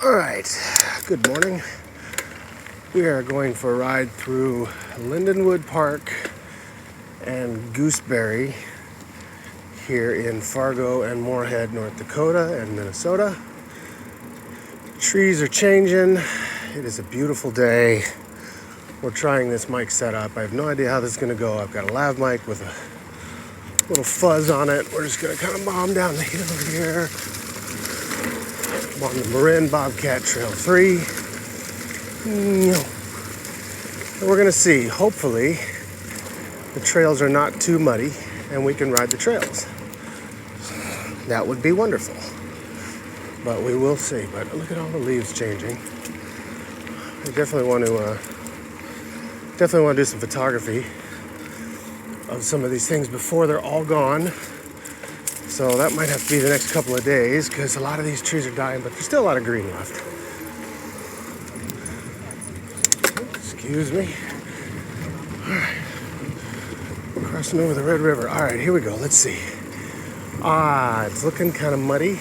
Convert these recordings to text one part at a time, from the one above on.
All right, good morning. We are going for a ride through Lindenwood Park and Gooseberry here in Fargo and Moorhead, North Dakota and Minnesota. Trees are changing. It is a beautiful day. We're trying this mic setup. I have no idea how this is going to go. I've got a lav mic with a little fuzz on it. We're just going to kind of bomb down the hill here. I'm on the Marin Bobcat Trail 3. And we're going to see. Hopefully, the trails are not too muddy and we can ride the trails. That would be wonderful. But we will see. But look at all the leaves changing. I definitely want to do some photography of some of these things before they're all gone. So that might have to be the next couple of days because a lot of these trees are dying, but there's still a lot of green left. Excuse me. All right. Crossing over the Red River. All right, here we go. Let's see. It's looking kind of muddy.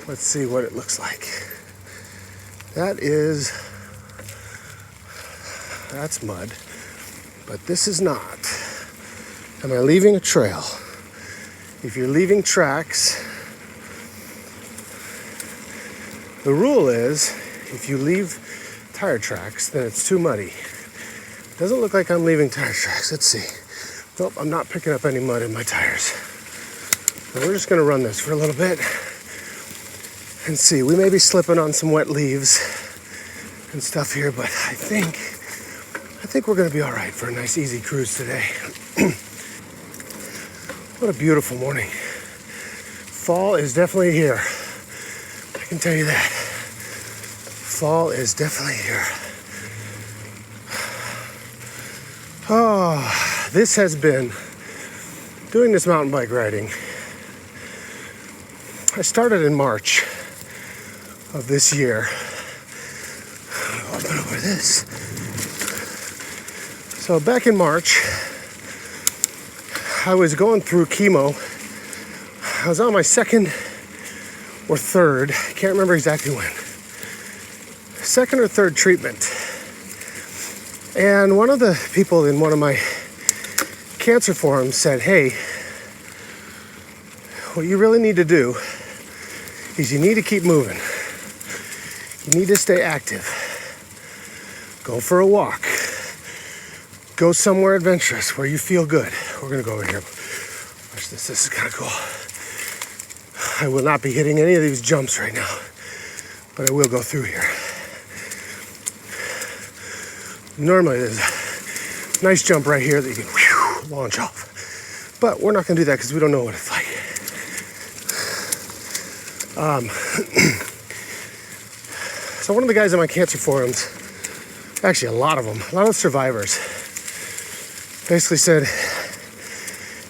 Let's see what it looks like. That's mud, but this is not. Am I leaving a trail? If you're leaving tracks, the rule is if you leave tire tracks, then it's too muddy. Doesn't look like I'm leaving tire tracks. Let's see. Nope, I'm not picking up any mud in my tires. So we're just gonna run this for a little bit and see. We may be slipping on some wet leaves and stuff here, but I think we're gonna be all right for a nice easy cruise today. What a beautiful morning. Fall is definitely here. I can tell you that. Fall is definitely here. Oh, this has been doing this mountain bike riding. I started in March of this year. Open over this. So back in March, I was going through chemo. I was on my second or third, I can't remember exactly when. Second or third treatment. And one of the people in one of my cancer forums said, hey, what you really need to do is you need to keep moving. You need to stay active. Go for a walk. Go somewhere adventurous where you feel good. We're gonna go over here. Watch this, this is kind of cool. I will not be hitting any of these jumps right now, but I will go through here. Normally there's a nice jump right here that you can launch off, but we're not gonna do that because we don't know what it's like. So one of the guys on my cancer forums, actually a lot of survivors, basically said,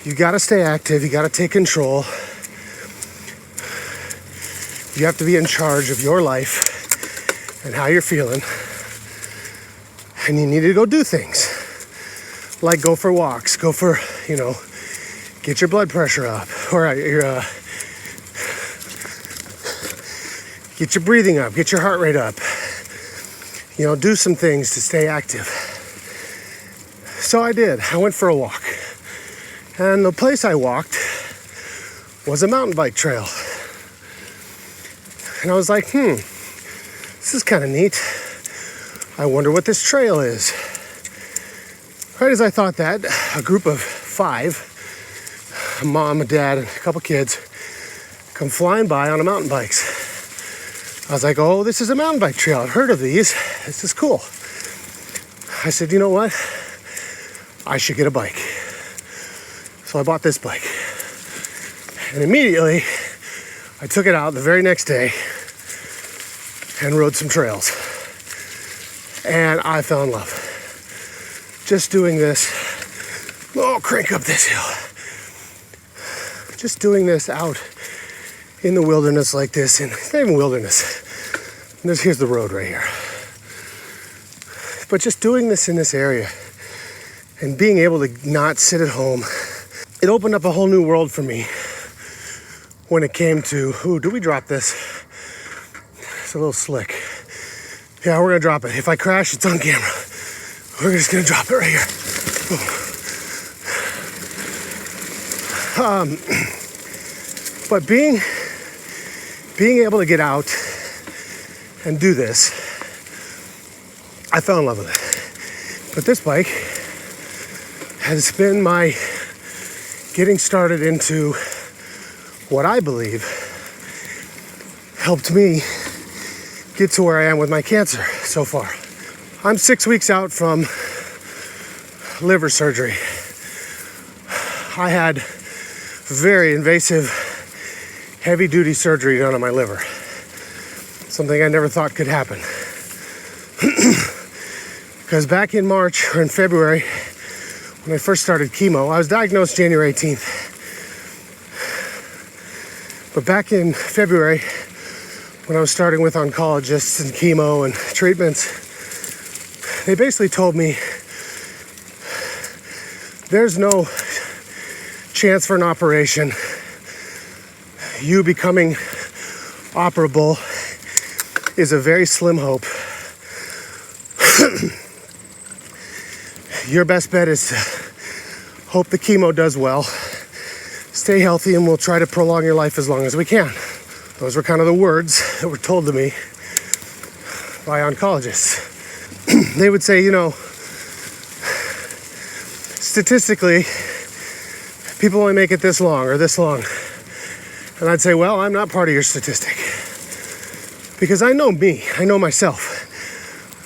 you gotta stay active, you gotta take control. You have to be in charge of your life and how you're feeling. And you need to go do things. Like go for walks, go for, get your blood pressure up, or get your breathing up, get your heart rate up. Do some things to stay active. So I did. I went for a walk. And the place I walked was a mountain bike trail. And I was like, this is kind of neat. I wonder what this trail is. Right as I thought that, a group of 5, a mom, a dad, and a couple kids, come flying by on mountain bikes. I was like, oh, this is a mountain bike trail. I've heard of these. This is cool. I said, you know what? I should get a bike. So I bought this bike. And immediately, I took it out the very next day and rode some trails. And I fell in love. Just doing this, crank up this hill. Just doing this out in the wilderness like this, and it's not even wilderness. Here's the road right here. But just doing this in this area and being able to not sit at home, it opened up a whole new world for me when it came to, do we drop this? It's a little slick. Yeah, we're gonna drop it. If I crash, it's on camera. We're just gonna drop it right here. But being able to get out and do this, I fell in love with it. But this bike has been my getting started into what I believe helped me get to where I am with my cancer so far. I'm 6 weeks out from liver surgery. I had very invasive, heavy-duty surgery done on my liver. Something I never thought could happen. Because back in March or in February, when I first started chemo, I was diagnosed January 18th. But back in February, when I was starting with oncologists and chemo and treatments, they basically told me there's no chance for an operation. You becoming operable is a very slim hope. Your best bet is to hope the chemo does well, stay healthy, and we'll try to prolong your life as long as we can. Those were kind of the words that were told to me by oncologists. They would say, you know, statistically, people only make it this long or this long. And I'd say, well, I'm not part of your statistic. Because I know me, I know myself.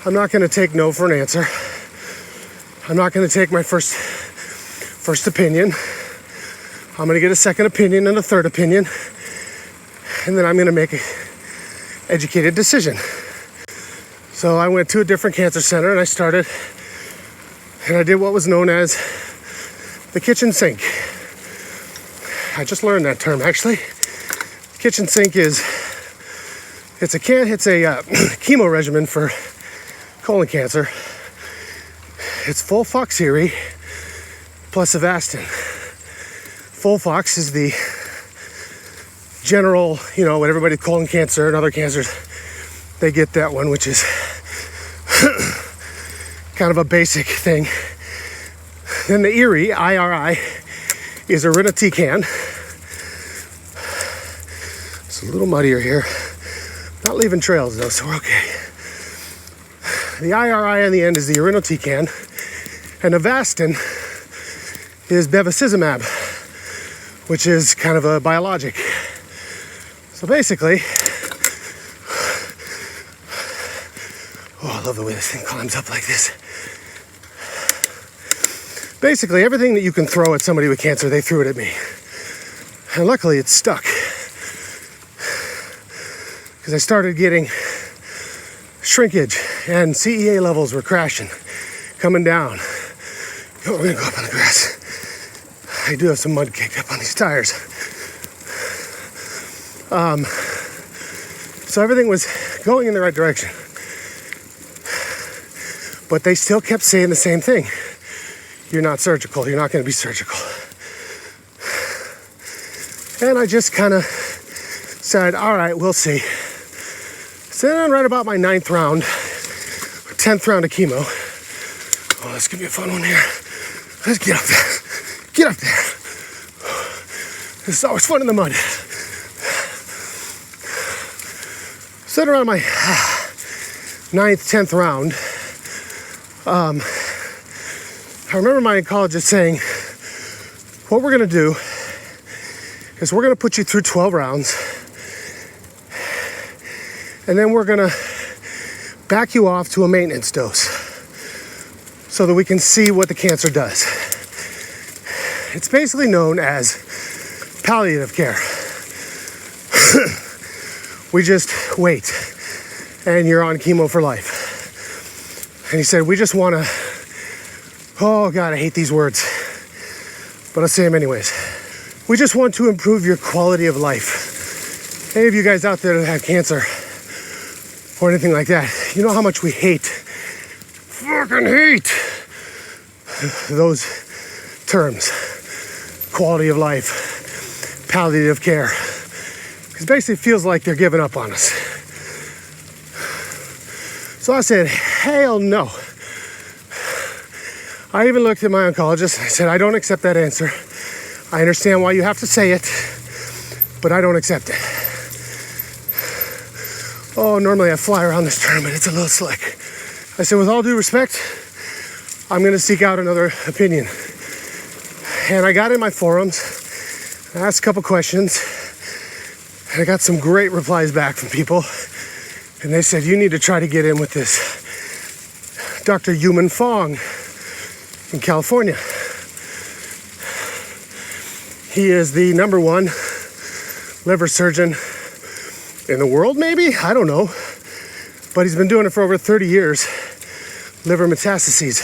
I'm not going to take no for an answer. I'm not going to take my first opinion. I'm going to get a second opinion and a third opinion. And then I'm going to make an educated decision. So I went to a different cancer center and I started, and I did what was known as the kitchen sink. I just learned that term, actually. Kitchen sink is, it's a chemo regimen for colon cancer. It's FOLFOXIRI plus Avastin. FOLFOX is the general, you know, what everybody colon cancer and other cancers, they get that one, which is kind of a basic thing. Then the IRI, I-R-I, is irinotecan. It's a little muddier here. Not leaving trails though, so we're okay. The IRI on the end is the irinotecan, and Avastin is bevacizumab, which is kind of a biologic. So basically, oh, I love the way this thing climbs up like this. Basically, everything that you can throw at somebody with cancer, they threw it at me. And luckily, it's stuck. Because I started getting shrinkage, and CEA levels were crashing, coming down. Oh, we're gonna go up on the grass. I do have some mud caked up on these tires. So everything was going in the right direction. But they still kept saying the same thing. You're not surgical. You're not going to be surgical. And I just kind of said, all right, we'll see. So then right about my 9th round, or 10th round of chemo. Oh, this could be a fun one here. Let's get up there. Get up there. This is always fun in the mud. So then around my 9th, 10th round, I remember my oncologist saying, what we're going to do is we're going to put you through 12 rounds, and then we're going to back you off to a maintenance dose so that we can see what the cancer does. It's basically known as palliative care. We just wait, and you're on chemo for life. And he said, we just want to, oh God, I hate these words, but I'll say them anyways. We just want to improve your quality of life. Any of you guys out there that have cancer or anything like that, you know how much we fucking hate those terms. Quality of life, palliative care. Because basically it feels like they're giving up on us. So I said, hell no. I even looked at my oncologist and I said, I don't accept that answer. I understand why you have to say it, but I don't accept it. Oh, normally I fly around this tournament. It's a little slick. I said, with all due respect, I'm going to seek out another opinion. And I got in my forums, I asked a couple questions, and I got some great replies back from people. And they said, you need to try to get in with this Dr. Yuman Fong in California. He is the #1 liver surgeon in the world, maybe? I don't know. But he's been doing it for over 30 years, liver metastases.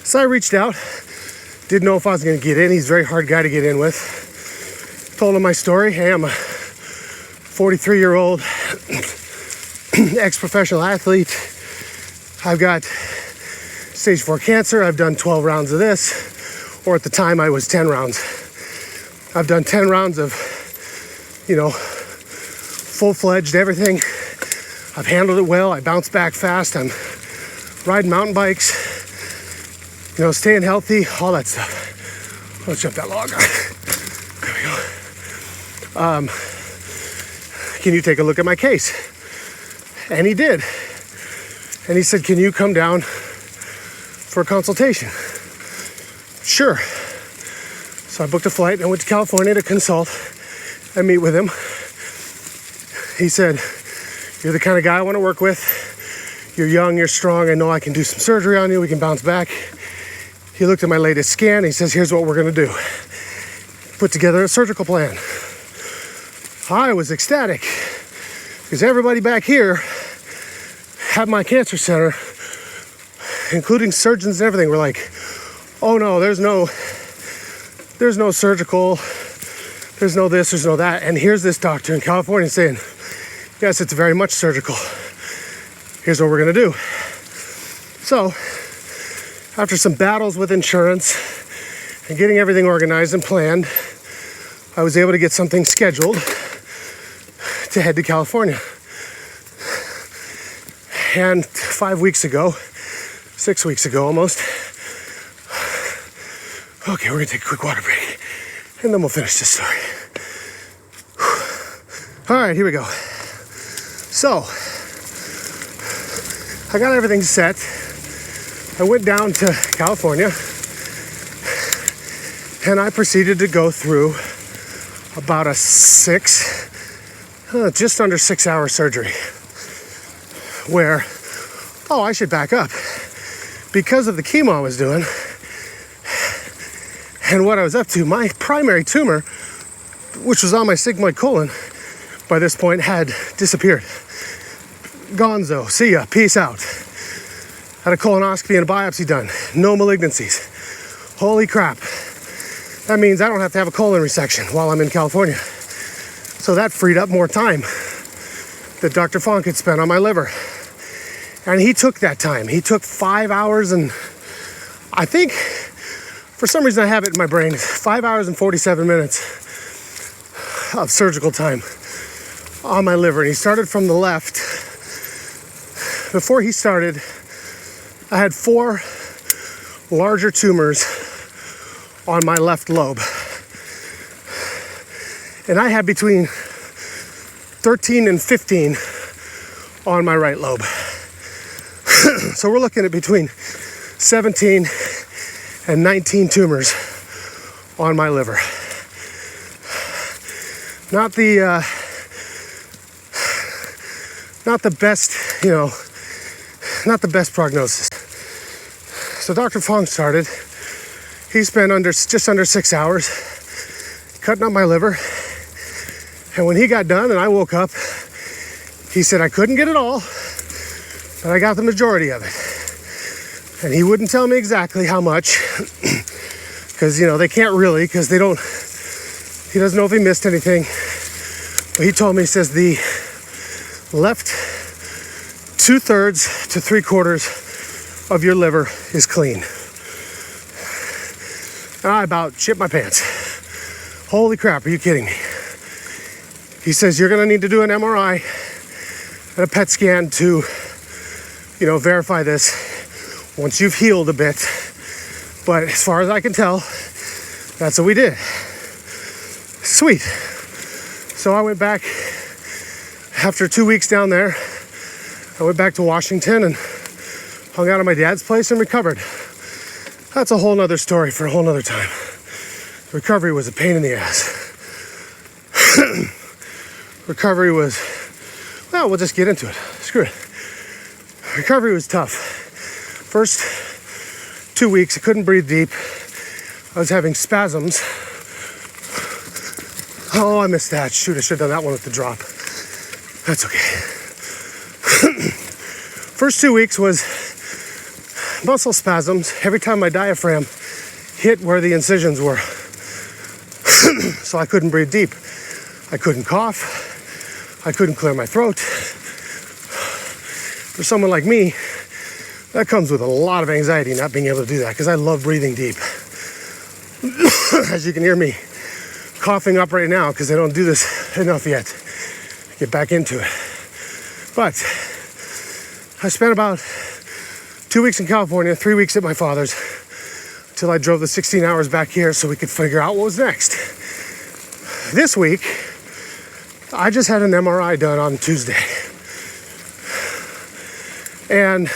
So I reached out, didn't know if I was going to get in. He's a very hard guy to get in with. Told him my story. Hey, I'm a 43-year-old ex-professional athlete. I've got stage 4 cancer. I've done 12 rounds of this, or at the time I was 10 rounds. I've done 10 rounds of, full-fledged everything. I've handled it well. I bounce back fast. I'm riding mountain bikes, staying healthy, all that stuff. Let's jump that log. There we go. Can you take a look at my case? And he did. And he said, can you come down for a consultation? Sure. So I booked a flight and I went to California to consult and meet with him. He said, you're the kind of guy I want to work with. You're young, you're strong. I know I can do some surgery on you. We can bounce back. He looked at my latest scan. He says, here's what we're going to do. Put together a surgical plan. I was ecstatic because everybody back here at my cancer center, including surgeons and everything, were like, oh no, there's no surgical, there's no this, there's no that. And here's this doctor in California saying, yes, it's very much surgical. Here's what we're gonna do. So, after some battles with insurance and getting everything organized and planned, I was able to get something scheduled to head to California. And 6 weeks ago almost, okay, we're gonna take a quick water break and then we'll finish this story. All right, here we go. So, I got everything set. I went down to California and I proceeded to go through about a just under 6 hour surgery where, I should back up. Because of the chemo I was doing and what I was up to, my primary tumor, which was on my sigmoid colon, by this point had disappeared. Gonzo, see ya, peace out. Had a colonoscopy and a biopsy done. No malignancies. Holy crap. That means I don't have to have a colon resection while I'm in California. So that freed up more time that Dr. Fong could spend on my liver. And he took that time. He took 5 hours and I think, for some reason I have it in my brain, 5 hours and 47 minutes of surgical time on my liver. And he started from the left. Before he started, I had 4 larger tumors on my left lobe. And I had between 13 and 15 on my right lobe. So we're looking at between 17 and 19 tumors on my liver. Not the best, not the best prognosis. So Dr. Fong started. He spent just under 6 hours cutting up my liver. And when he got done and I woke up, he said I couldn't get it all, but I got the majority of it. And he wouldn't tell me exactly how much, because, they can't really, because he doesn't know if he missed anything. But he told me, he says the left 2/3 to 3/4 of your liver is clean. And I about shit my pants. Holy crap, are you kidding me? He says, you're gonna need to do an MRI and a PET scan to, verify this once you've healed a bit. But as far as I can tell, that's what we did. Sweet. So I went back after 2 weeks down there. I went back to Washington and hung out at my dad's place and recovered. That's a whole nother story for a whole nother time. Recovery was a pain in the ass. Recovery was, we'll just get into it. Screw it. Recovery was tough. First 2 weeks, I couldn't breathe deep. I was having spasms. Oh, I missed that. Shoot, I should have done that one with the drop. That's okay. First 2 weeks was muscle spasms every time my diaphragm hit where the incisions were. So I couldn't breathe deep. I couldn't cough. I couldn't clear my throat. For someone like me, that comes with a lot of anxiety not being able to do that, because I love breathing deep. As you can hear me coughing up right now because I don't do this enough yet. Get back into it. But I spent about 2 weeks in California, 3 weeks at my father's, until I drove the 16 hours back here so we could figure out what was next. This week, I just had an MRI done on Tuesday. And,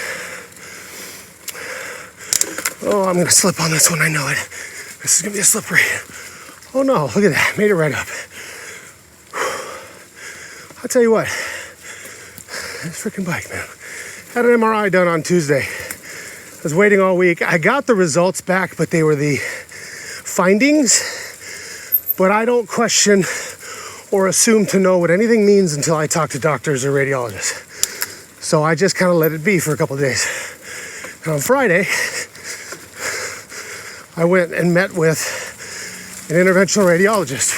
I'm gonna slip on this one, I know it. This is gonna be a slippery. Oh no, look at that, made it right up. I'll tell you what, this freaking bike, man. Had an MRI done on Tuesday. I was waiting all week. I got the results back, but they were the findings. But I don't question or assume to know what anything means until I talk to doctors or radiologists. So I just kind of let it be for a couple of days. And on Friday, I went and met with an interventional radiologist.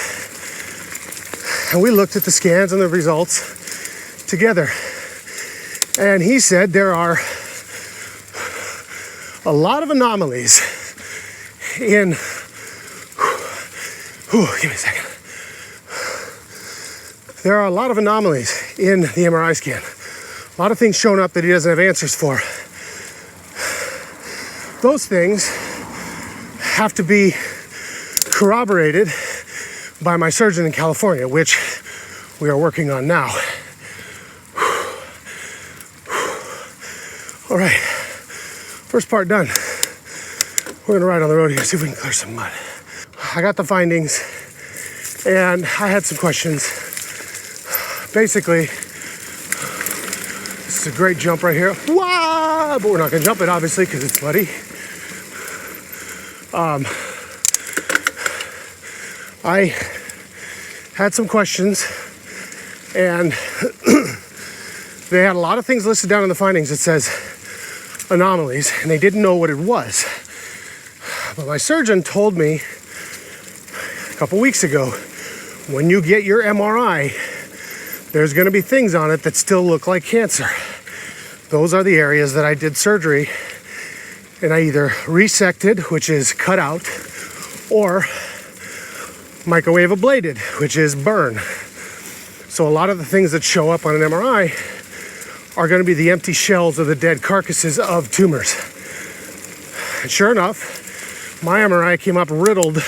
And we looked at the scans and the results together. And he said there are a lot of anomalies in, give me a second. There are a lot of anomalies in the MRI scan. A lot of things showing up that he doesn't have answers for. Those things have to be corroborated by my surgeon in California, which we are working on now. All right, first part done. We're gonna ride on the road here, see if we can clear some mud. I got the findings and I had some questions. Basically, this is a great jump right here. Wow! But we're not gonna jump it, obviously, because it's muddy. I had some questions, and they had a lot of things listed down in the findings that says anomalies, and they didn't know what it was. But my surgeon told me a couple weeks ago, when you get your MRI, there's going to be things on it that still look like cancer. Those are the areas that I did surgery, and I either resected, which is cut out, or microwave ablated, which is burn. So a lot of the things that show up on an MRI are going to be the empty shells of the dead carcasses of tumors. And sure enough, my MRI came up riddled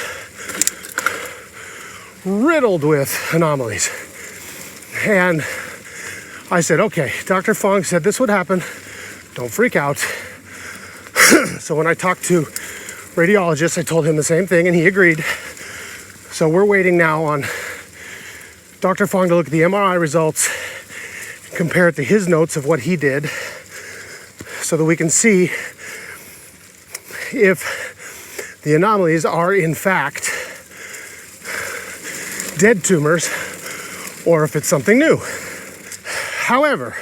with anomalies. And I said, okay, Dr. Fong said this would happen. Don't freak out. So when I talked to radiologists, I told him the same thing and he agreed. So we're waiting now on Dr. Fong to look at the MRI results, compare it to his notes of what he did, so that we can see if the anomalies are in fact dead tumors or if it's something new. However,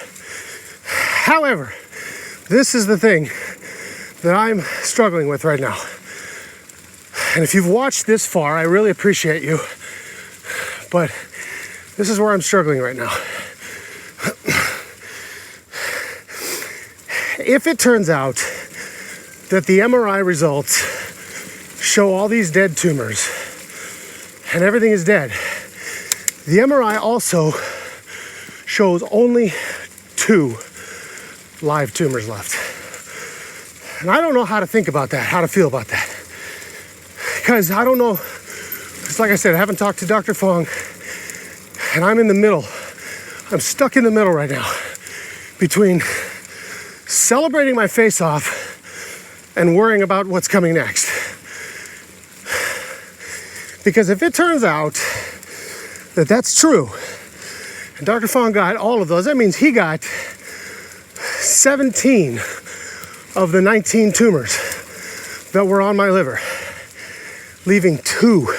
this is the thing that I'm struggling with right now. And if you've watched this far, I really appreciate you. But this is where I'm struggling right now. If it turns out that the MRI results show all these dead tumors and everything is dead, the MRI also shows only 2 live tumors left. And I don't know how to think about that, how to feel about that. Because I don't know, it's like I said, I haven't talked to Dr. Fong, and I'm in the middle. I'm stuck in the middle right now between celebrating my face off and worrying about what's coming next. Because if it turns out that that's true, and Dr. Fong got all of those, that means he got 17 of the 19 tumors that were on my liver, leaving 2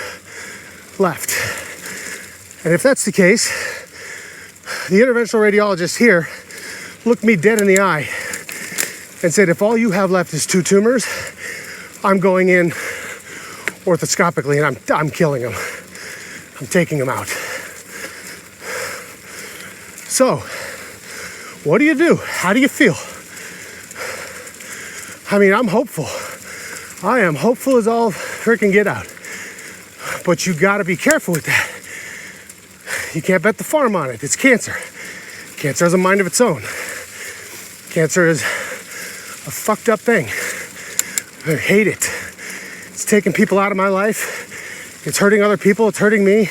left. And if that's the case, the interventional radiologist here looked me dead in the eye and said, if all you have left is 2 tumors, I'm going in orthoscopically and I'm killing them. I'm taking them out. So, what do you do? How do you feel? I mean, I'm hopeful. I am hopeful as all freaking get out. But you gotta be careful with that. You can't bet the farm on it. It's cancer. Cancer has a mind of its own. Cancer is a fucked up thing. I hate it. It's taking people out of my life. It's hurting other people. It's hurting me.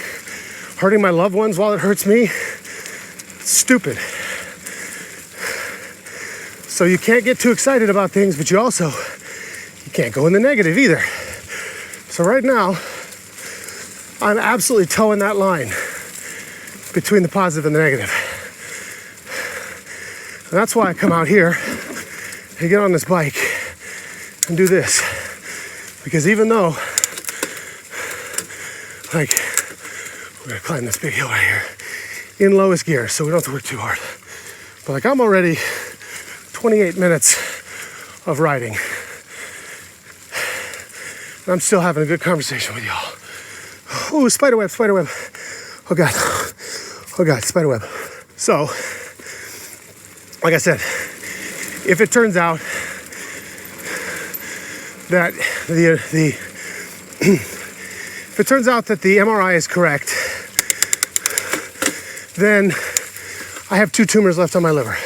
Hurting my loved ones while it hurts me. It's stupid. So you can't get too excited about things, but you can't go in the negative either. So right now, I'm absolutely towing that line between the positive and the negative. And that's why I come out here and get on this bike and do this. Because even though, like, we're gonna climb this big hill right here in lowest gear, so we don't have to work too hard. But like, I'm already 28 minutes of riding. And I'm still having a good conversation with y'all. Ooh, spiderweb, spiderweb. Oh God, spiderweb. So, like I said, if it turns out that if it turns out that the MRI is correct, then I have 2 tumors left on my liver.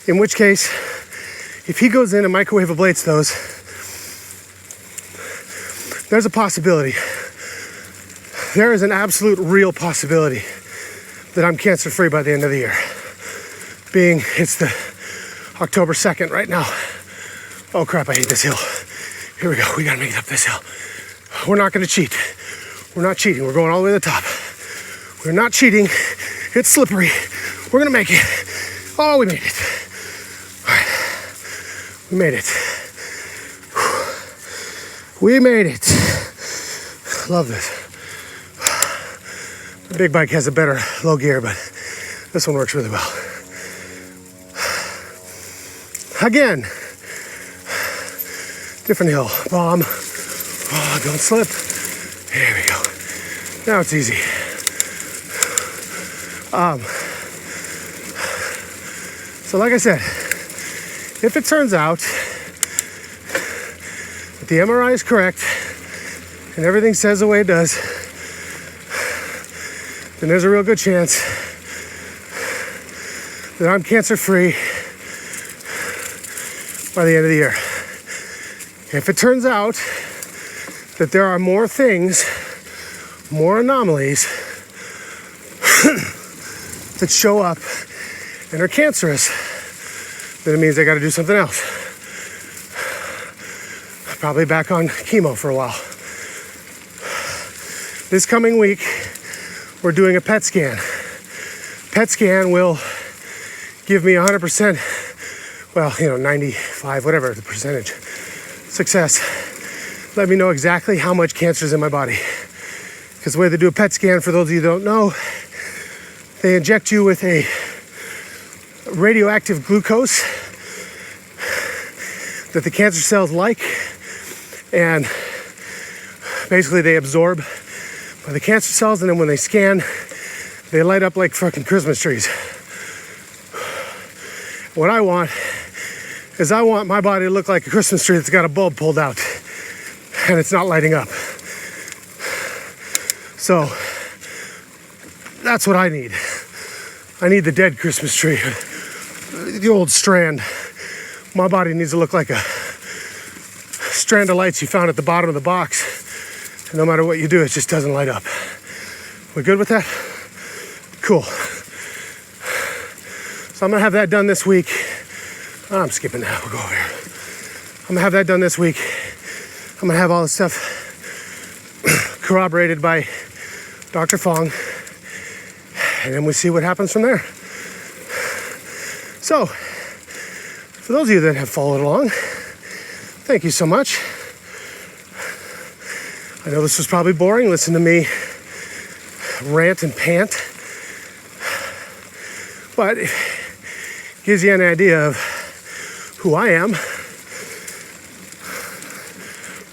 In which case, if he goes in and microwave ablates those, there's a possibility. There is an absolute real possibility that I'm cancer-free by the end of the year. Being it's the October 2nd right now. Oh crap, I hate this hill. Here we go, we gotta make it up this hill. We're not gonna cheat. We're not cheating, we're going all the way to the top. We're not cheating, it's slippery. We're gonna make it. Oh, we made it. All right, we made it. We made it. Love this. The big bike has a better low gear, but this one works really well. Again, different hill, bomb. Oh, don't slip. There we go. Now it's easy. So like I said, if it turns out that the MRI is correct and everything says the way it does, then there's a real good chance that I'm cancer-free by the end of the year. If it turns out that there are more things, more anomalies that show up and are cancerous, then it means I got to do something else. Probably back on chemo for a while. This coming week, we're doing a PET scan. PET scan will give me 100%, well, 95, whatever the percentage, success. Let me know exactly how much cancer is in my body. Because the way they do a PET scan, for those of you who don't know, they inject you with a radioactive glucose that the cancer cells like, and basically they absorb by the cancer cells, and then when they scan, they light up like fucking Christmas trees. What I want is I want my body to look like a Christmas tree that's got a bulb pulled out and it's not lighting up. So that's what I need. I need the dead Christmas tree. The old strand. My body needs to look like a strand of lights you found at the bottom of the box. And no matter what you do, it just doesn't light up. We good with that? Cool. So I'm gonna have that done this week. I'm skipping that, we'll go over here. I'm gonna have that done this week. I'm gonna have all the stuff corroborated by Dr. Fong. And then we see what happens from there. So, for those of you that have followed along, thank you so much. I know this was probably boring. Listen to me rant and pant. But it gives you an idea of who I am.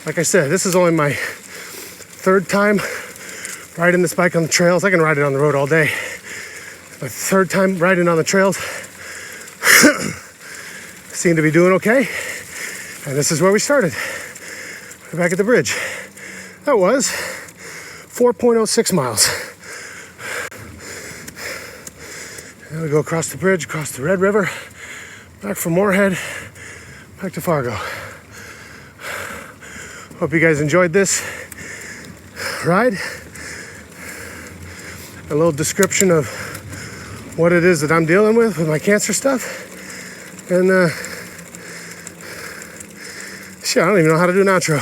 Like I said, this is only my third time riding this bike on the trails. I can ride it on the road all day. My third time riding on the trails. Seem to be doing okay. And this is where we started. We're back at the bridge. That was 4.06 miles. And we go across the bridge, across the Red River, back from Moorhead, back to Fargo. Hope you guys enjoyed this ride. A little description of what it is that I'm dealing with my cancer stuff. And shit, I don't even know how to do an outro.